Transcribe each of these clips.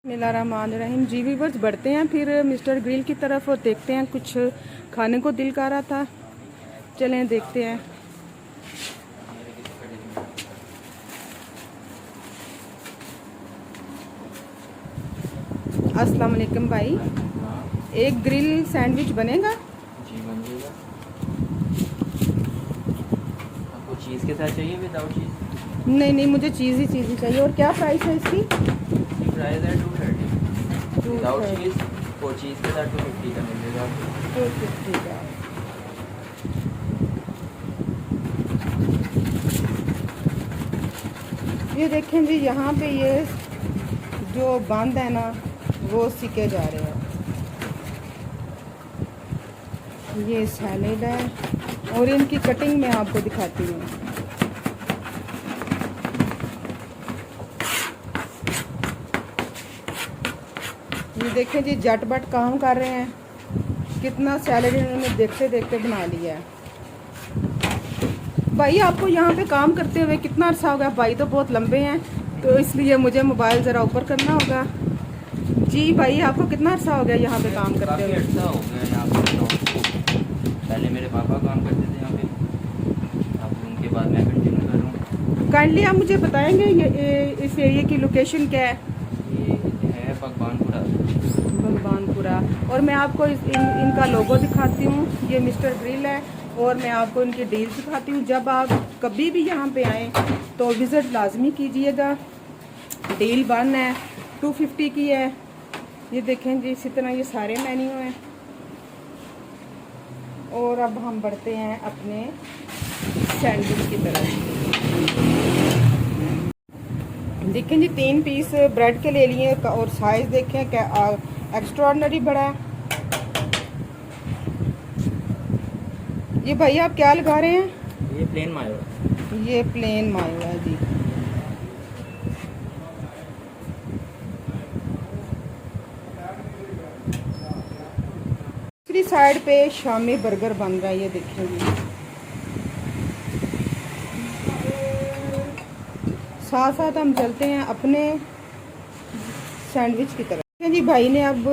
बिस्मिल्लाहिर्रहमानिर्रहीम। जी व्यूअर्स, बढ़ते हैं फिर मिस्टर ग्रिल की तरफ और देखते हैं कुछ खाने को दिल कर रहा था। चलें देखते हैं। अस्सलाम वालेकुम भाई, एक ग्रिल सैंडविच बनेगा? जी बन जाएगा। आपको चीज़ के साथ चाहिए विदाउट चीज़? नहीं, मुझे चीज़ ही चाहिए। और क्या प्राइस है इसकी? प्राइस है 230 विदाउट 230 चीज़, और चीज़ के साथ 250 का मिलेगा आपको। 250 का। ये देखें जी, यहाँ पे ये जो बंद है ना वो सिके जा रहे हैं। ये सैलेड है और इनकी कटिंग मैं आपको दिखाती हूँ। ये देखें जी, झटपट काम कर रहे हैं। कितना सैलेड इन्होंने देखते देखते बना लिया है। भाई आपको यहाँ पे काम करते हुए कितना अर्सा हो गया? भाई तो बहुत लंबे हैं, तो इसलिए मुझे मोबाइल ज़रा ऊपर करना होगा। जी भाई, आपको कितना अर्सा हो गया यहाँ पे काम करते हुए? अर्सा हो गया यहाँ पे। तो पहले मेरे पापा काम करते थे यहाँ पे, अब उनके बाद मैं कंटिन्यू कर रहा हूँ। काइंडली आप मुझे बताएंगे ये इस एरिया की लोकेशन क्या है? ये है भगवानपुरा। भगवानपुरा। और मैं आपको इनका लोगो दिखाती हूँ। ये मिस्टर ग्रिल है और मैं आपको इनकी डील दिखाती हूँ। जब आप कभी भी यहाँ पे आएँ तो विज़िट लाजमी कीजिएगा। डील 1 है, 250 की है। ये देखें जी, इसी तरह ये सारे मेन्यू हैं। और अब हम बढ़ते हैं अपने सैंडविच की तरफ। देखें जी, 3 पीस ब्रेड के ले लिए और साइज देखें क्या एक्स्ट्राऑर्डिनरी बड़ा है। ये भाई आप क्या लगा रहे हैं? ये प्लेन मायो है। ये प्लेन मायो है जी। दूसरी साइड पे शामी बर्गर बन रहा है। ये देखें जी, साथ साथ हम चलते हैं अपने सैंडविच की तरफ। जी भाई ने अब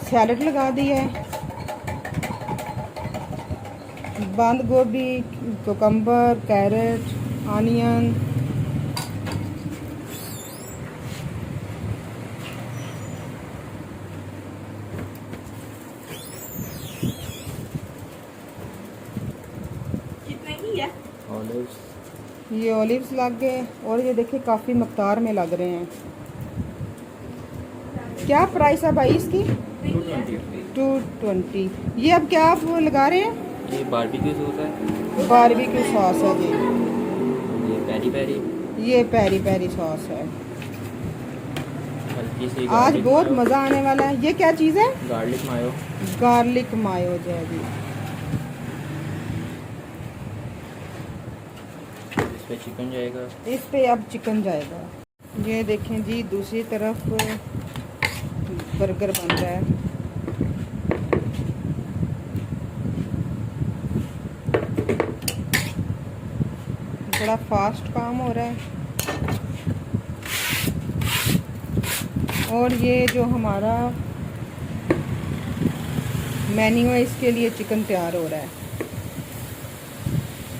सैलड लगा दी है, बंद गोभी, कुकम्बर, कैरेट, ऑनियन। कितने की है? ऑलिव्स। ये ऑलिव्स लग गए और ये देखिए काफ़ी मकदार में लग रहे हैं। क्या प्राइस है भाई इसकी? 220। ये अब क्या आप लगा रहे हैं? ये बारबेक्यू सॉस है। बारबेक्यू सॉस है जी। ये पेरी पेरी। ये पेरी पेरी सॉस है। हल्की सी आज बहुत मज़ा आने वाला है। ये क्या चीज़ है? गार्लिक मायो। गार्लिक मायो जो है जी। इस पे चिकन जाएगा। इस पे अब चिकन जाएगा। ये देखें जी, दूसरी तरफ बर्गर बन रहा है। बड़ा फास्ट काम हो रहा है। और ये जो हमारा मेन्यू है, इसके लिए चिकन तैयार हो रहा है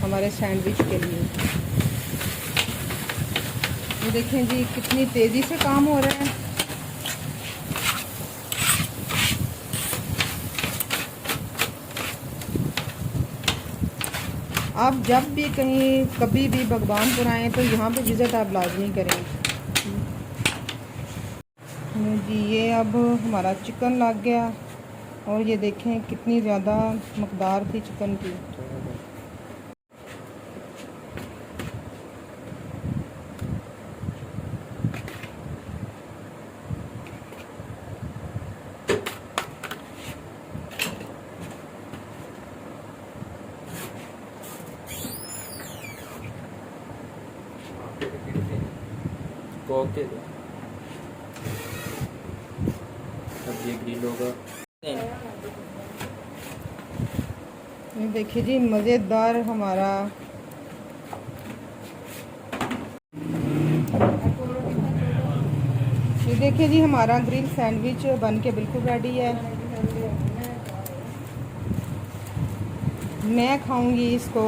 हमारे सैंडविच के लिए। ये देखें जी, कितनी तेज़ी से काम हो रहा है। आप जब भी कहीं कभी भी भगवानपुर आएँ तो यहाँ पे विज़िट आप लाजमी करें जी। ये अब हमारा चिकन लग गया और ये देखें कितनी ज़्यादा मकदार थी चिकन की। ओके, अब ये ग्रिल होगा। ये देखिए जी, मज़ेदार हमारा ये देखिए जी, हमारा ग्रिल सैंडविच बन के बिल्कुल रेडी है। मैं खाऊंगी इसको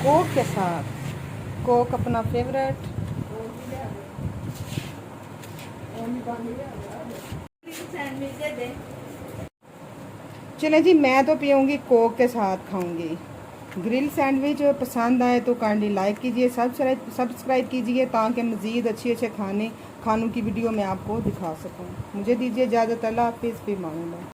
कोक के साथ। कोक अपना फेवरेट। चले जी, मैं तो पीऊँगी कोक के साथ खाऊंगी। ग्रिल सैंडविच पसंद आए तो काइंडली लाइक कीजिए, सब्सक्राइब कीजिए ताकि मज़ीद अच्छे खानों की वीडियो मैं आपको दिखा सकूं। मुझे दीजिए इजाज़त। अल्लाह हाफिज़। फिर मांगूंगा।